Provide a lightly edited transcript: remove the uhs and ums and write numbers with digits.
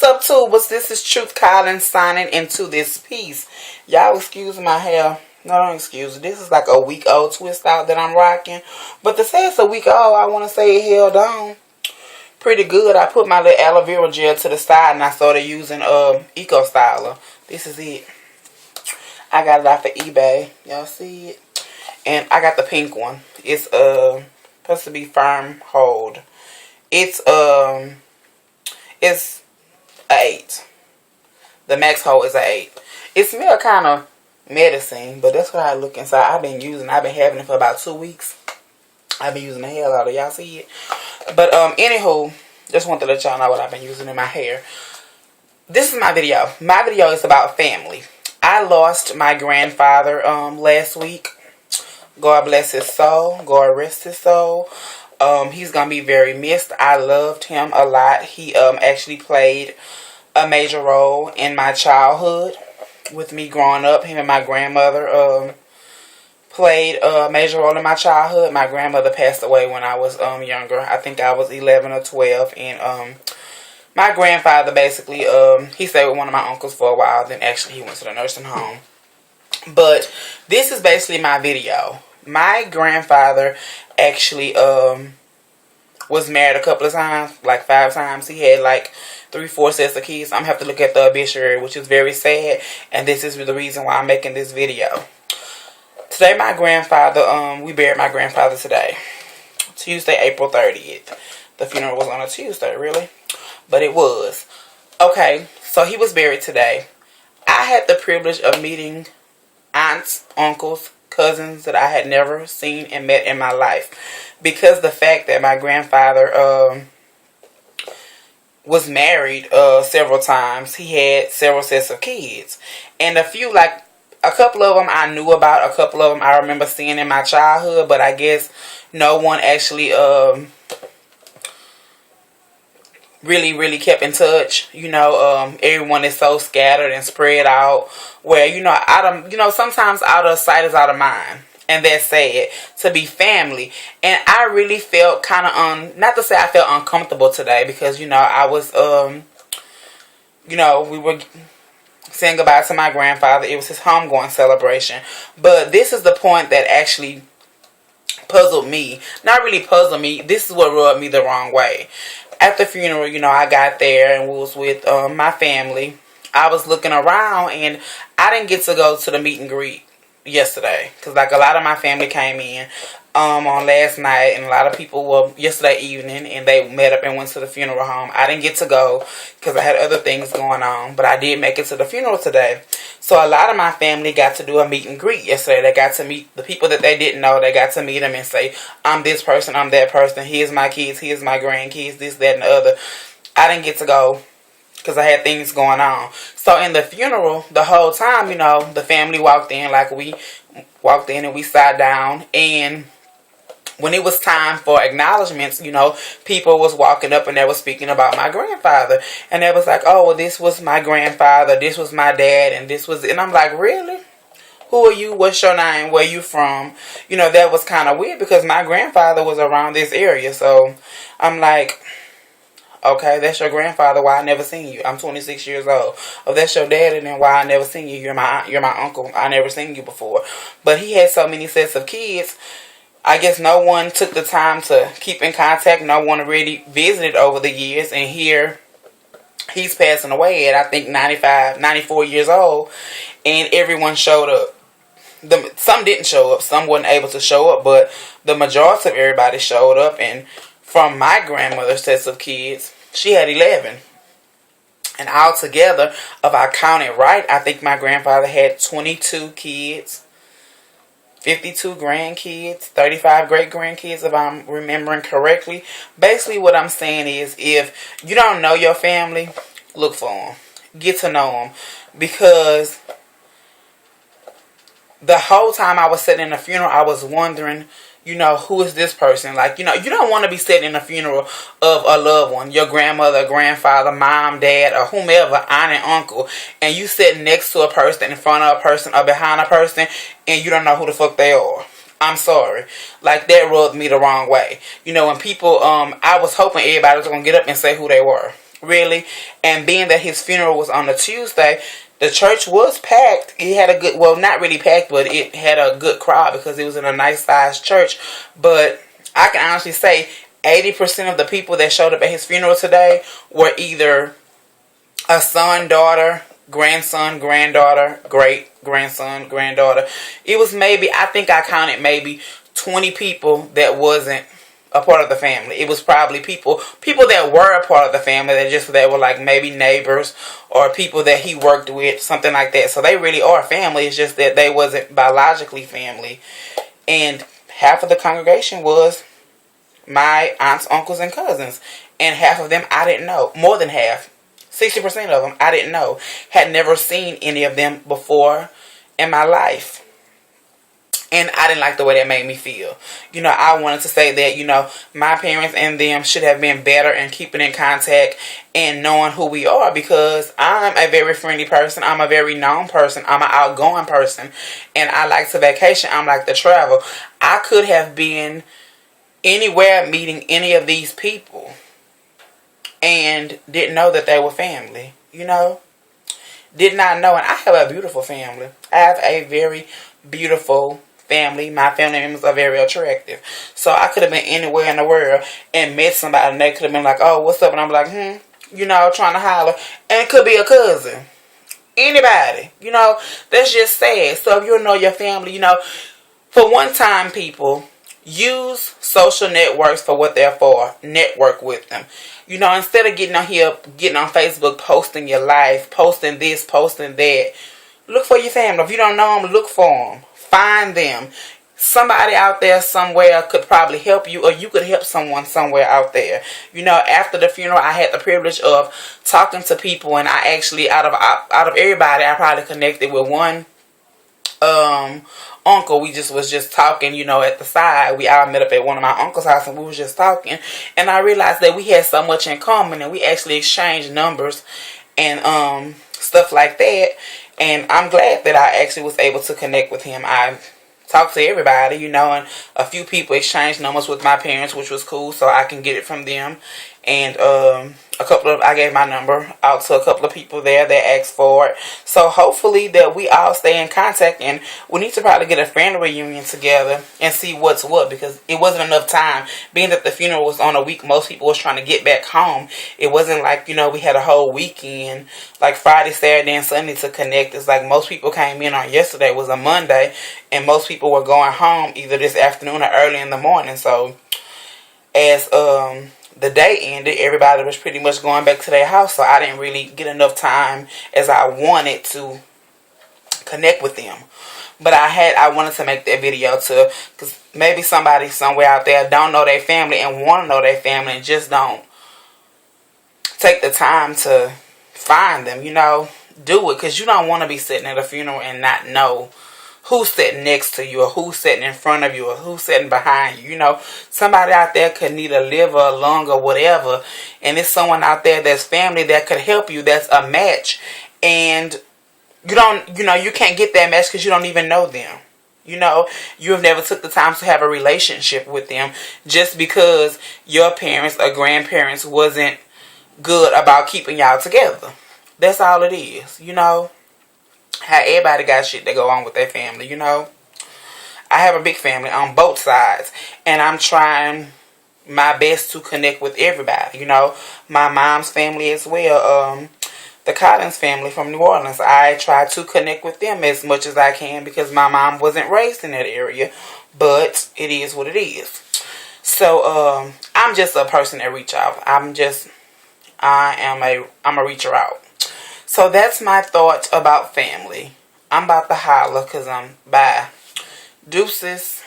What's up, tubers? This is Truth Collins signing into this piece. Y'all excuse my hair. No, don't excuse it. This is like a week old twist out that I'm rocking. But to say it's a week old, I want to say it held on pretty good. I put my little aloe vera gel to the side and I started using Eco Styler. This is it. I got it off of eBay. Y'all see it? And I got the pink one. It's supposed to be Firm Hold. It's a 8. The max hold is a 8. It smells kind of medicine, but that's what I look inside. I've been having it for about 2 weeks. I've been using the hell out of it. Y'all see it? But anywho, just wanted to let y'all know what I've been using in my hair. This is my video. My video is about family. I lost my grandfather last week. God bless his soul. God rest his soul. He's going to be very missed. I loved him a lot. He actually played a major role in my childhood with me growing up. Him and my grandmother played a major role in my childhood. My grandmother passed away when I was younger. I think I was 11 or 12. And my grandfather basically, he stayed with one of my uncles for a while. Then actually he went to the nursing home. But this is basically my video. My grandfather actually was married a couple of times, like 5 times. He had like 3-4 sets of kids. I'm going to have to look at the obituary, which is very sad. And this is the reason why I'm making this video. Today my grandfather, we buried my grandfather today. Tuesday, April 30th. The funeral was on a Tuesday, really? But it was. Okay, so he was buried today. I had the privilege of meeting aunts, uncles, cousins that I had never seen and met in my life. Because the fact that my grandfather was married several times. He had several sets of kids. And a couple of them I knew about. A couple of them I remember seeing in my childhood. But I guess no one actually really kept in touch. You know, everyone is so scattered and spread out. Where, sometimes out of sight is out of mind. And that's sad, to be family. And I really felt kind of, not to say I felt uncomfortable today. Because, I was, we were saying goodbye to my grandfather. It was his homegoing celebration. But this is the point that actually puzzled me. Not really puzzled me. This is what rubbed me the wrong way. At the funeral, I got there and was with my family. I was looking around and I didn't get to go to the meet and greet yesterday, because like a lot of my family came in on last night, and a lot of people were yesterday evening, and they met up and went to the funeral home. I didn't get to go because I had other things going on, but I did make it to the funeral today. So a lot of my family got to do a meet and greet yesterday. They got to meet the people that they didn't know. They got to meet them and say, I'm this person, I'm that person, here's my kids, here's my grandkids, this, that, and the other. I didn't get to go because I had things going on. So in the funeral, the whole time, the family walked in, like we walked in and we sat down. And when it was time for acknowledgments, people was walking up and they were speaking about my grandfather. And they was like, oh, well, this was my grandfather, this was my dad, and this was... And I'm like, really? Who are you? What's your name? Where you from? That was kind of weird because my grandfather was around this area. So I'm like... Okay, that's your grandfather. Why I never seen you? I'm 26 years old. Oh, that's your daddy. Then why I never seen you? You're my uncle. I never seen you before. But he had so many sets of kids. I guess no one took the time to keep in contact. No one really visited over the years. And here, he's passing away at I think 95, 94 years old. And everyone showed up. Some didn't show up. Some wasn't able to show up. But the majority of everybody showed up. And from my grandmother's sets of kids, she had 11. And altogether, if I counted right, I think my grandfather had 22 kids, 52 grandkids, 35 great-grandkids, if I'm remembering correctly. Basically, what I'm saying is, if you don't know your family, look for them. Get to know them. Because the whole time I was sitting in the funeral, I was wondering... who is this person? Like, you don't want to be sitting in a funeral of a loved one, your grandmother, grandfather, mom, dad, or whomever, aunt and uncle, and you sitting next to a person, in front of a person, or behind a person, and you don't know who the fuck they are. I'm sorry. Like, that rubbed me the wrong way. When people, I was hoping everybody was going to get up and say who they were. really. And being that his funeral was on a Tuesday, the church was packed. It had a good, well, not really packed, but it had a good crowd because it was in a nice sized church. But I can honestly say 80% of the people that showed up at his funeral today were either a son, daughter, grandson, granddaughter, great grandson, granddaughter. It was maybe, I think I counted maybe 20 people that wasn't a part of the family. It was probably people that were a part of the family that were like maybe neighbors or people that he worked with, something like that. So they really are family. It's just that they wasn't biologically family. And half of the congregation was my aunts, uncles, and cousins. And half of them I didn't know. More than half. 60% of them I didn't know. Had never seen any of them before in my life. And I didn't like the way that made me feel. You know, I wanted to say that, you know, my parents and them should have been better in keeping in contact and knowing who we are, because I'm a very friendly person. I'm a very known person. I'm an outgoing person. And I like to vacation. I like to travel. I could have been anywhere meeting any of these people and didn't know that they were family, you know. Did not know. And I have a beautiful family. I have a very beautiful family. My family members are very attractive. So I could have been anywhere in the world and met somebody and they could have been like, oh, what's up? And I'm like, you know, trying to holler. And it could be a cousin. Anybody. You know, that's just sad. So if you don't know your family, you know, for one time, people, use social networks for what they're for. Network with them. You know, instead of getting on here, getting on Facebook, posting your life, posting this, posting that, look for your family. If you don't know them, look for them. Find them. Somebody out there somewhere could probably help you, or you could help someone somewhere out there. You know, after the funeral, I had the privilege of talking to people, and I actually, out of everybody, I probably connected with one uncle. We was just talking, you know, at the side. We all met up at one of my uncle's house and we was just talking. And I realized that we had so much in common and we actually exchanged numbers and stuff like that. And I'm glad that I actually was able to connect with him. I talked to everybody, you know, and a few people exchanged numbers with my parents, which was cool, so I can get it from them. And I gave my number out to a couple of people there that asked for it. So hopefully that we all stay in contact, and we need to probably get a family reunion together and see what's what, because it wasn't enough time. Being that the funeral was on a week, most people was trying to get back home. It wasn't like, you know, we had a whole weekend, like Friday, Saturday, and Sunday to connect. It's like most people came in on yesterday, was a Monday, and most people were going home either this afternoon or early in the morning. So as the day ended, everybody was pretty much going back to their house, so I didn't really get enough time as I wanted to connect with them. But I wanted to make that video too, because maybe somebody somewhere out there don't know their family and want to know their family and just don't take the time to find them, you know. Do it, because you don't want to be sitting at a funeral and not know who's sitting next to you, or who's sitting in front of you, or who's sitting behind you. You know, somebody out there could need a liver, a lung, or whatever, and there's someone out there that's family that could help you, that's a match, and you can't get that match because you don't even know them. You know, you have never took the time to have a relationship with them just because your parents or grandparents wasn't good about keeping y'all together. That's all it is, you know. How everybody got shit that go on with their family, you know. I have a big family on both sides, and I'm trying my best to connect with everybody, you know. My mom's family as well, the Collins family from New Orleans. I try to connect with them as much as I can because my mom wasn't raised in that area, but it is what it is. So I'm just a person that reach out. I'm a reacher out. So that's my thoughts about family. I'm about to holler because I'm bye. Deuces.